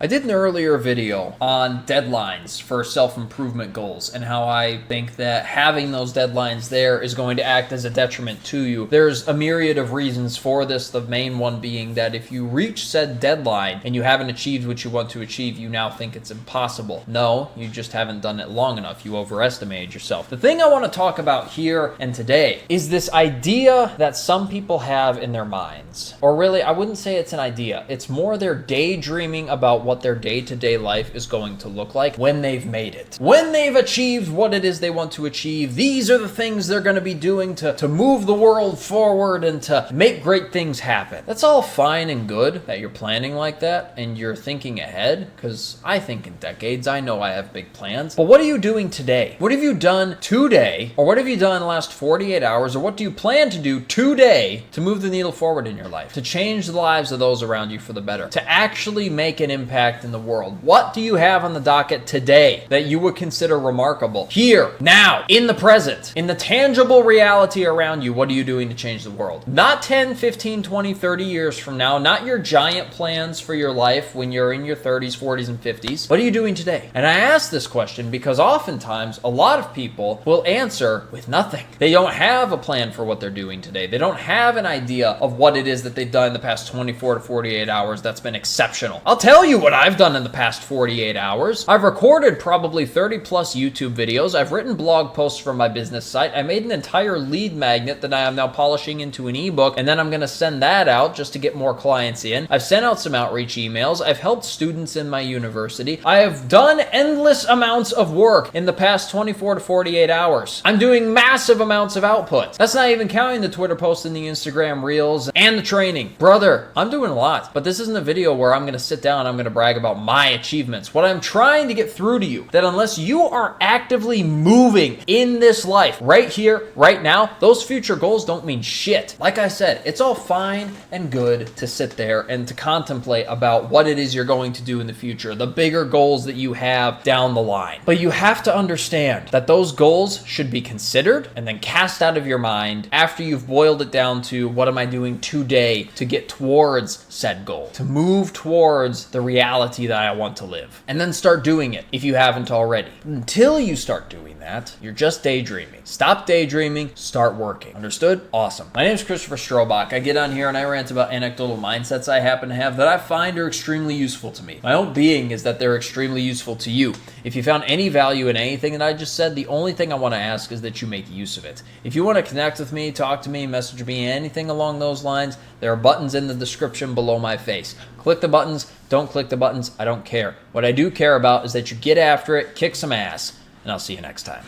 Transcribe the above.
I did an earlier video on deadlines for self-improvement goals and how I think that having those deadlines there is going to act as a detriment to you. There's a myriad of reasons for this, the main one being that if you reach said deadline and you haven't achieved what you want to achieve, you now think it's impossible. No, you just haven't done it long enough. You overestimated yourself. The thing I want to talk about here and today is this idea that some people have in their minds. Or really, I wouldn't say it's an idea. It's more they're daydreaming about what their day-to-day life is going to look like when they've made it. When they've achieved what it is they want to achieve, these are the things they're going to be doing to move the world forward and to make great things happen. That's all fine and good that you're planning like that and you're thinking ahead, because I think in decades. I know I have big plans. But what are you doing today? What have you done today? Or what have you done in the last 48 hours? Or what do you plan to do today to move the needle forward in your life? To change the lives of those around you for the better? To actually make an impact in the world? What do you have on the docket today that you would consider remarkable? Here, now, in the present, in the tangible reality around you, what are you doing to change the world? Not 10, 15, 20, 30 years from now, not your giant plans for your life when you're in your 30s, 40s, and 50s. What are you doing today? And I ask this question because oftentimes a lot of people will answer with nothing. They don't have a plan for what they're doing today. They don't have an idea of what it is that they've done in the past 24 to 48 hours that's been exceptional. I'll tell you what I've done in the past 48 hours. I've recorded probably 30 plus YouTube videos. I've written blog posts for my business site. I made an entire lead magnet that I am now polishing into an ebook, and then I'm going to send that out just to get more clients in. I've sent out some outreach emails. I've helped students in my university. I have done endless amounts of work in the past 24 to 48 hours. I'm doing massive amounts of output. That's not even counting the Twitter posts and the Instagram reels and the training. Brother, I'm doing a lot, but this isn't a video where I'm going to sit down and I'm going to brag about my achievements. What I'm trying to get through to you, that unless you are actively moving in this life, right here, right now, those future goals don't mean shit. Like I said, it's all fine and good to sit there and to contemplate about what it is you're going to do in the future, the bigger goals that you have down the line. But you have to understand that those goals should be considered and then cast out of your mind after you've boiled it down to what am I doing today to get towards said goal, to move towards the reality that I want to live. And then start doing it if you haven't already. Until you start doing that, you're just daydreaming. Stop daydreaming, start working. Understood? Awesome. My name is Christopher Strobach. I get on here and I rant about anecdotal mindsets I happen to have that I find are extremely useful to me. My own being is that they're extremely useful to you. If you found any value in anything that I just said, the only thing I want to ask is that you make use of it. If you want to connect with me, talk to me, message me, anything along those lines, there are buttons in the description below my face. Click the buttons, don't click the buttons, I don't care. What I do care about is that you get after it, kick some ass, and I'll see you next time.